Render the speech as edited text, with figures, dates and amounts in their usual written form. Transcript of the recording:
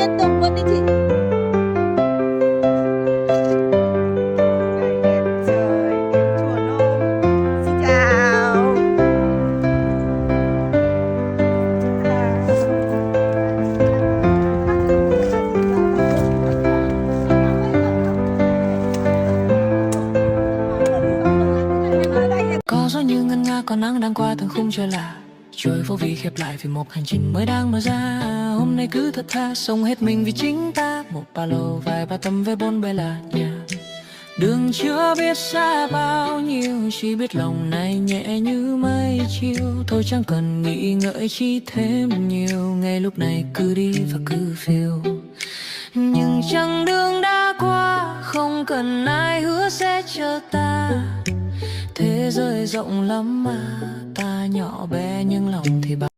liên tục luôn đấy chị. Có gió như ngân nga, có nắng đang qua từng khung trời lạ, trôi vô vi khép lại vì một hành trình mới đang mở ra. Hôm nay cứ thật tha sống hết mình vì chính ta, một ba lô vài ba tấm vé bốn bề là nhà. Đường chưa biết xa bao nhiêu, chỉ biết lòng này nhẹ như mây chiều. Thôi chẳng cần nghĩ ngợi chi thêm nhiều, ngay lúc này cứ đi và cứ phiêu. Nhưng chặng đường đã qua, không cần ai hứa sẽ chờ ta. Thế giới rộng lắm mà ta nhỏ bé nhưng lòng thì bao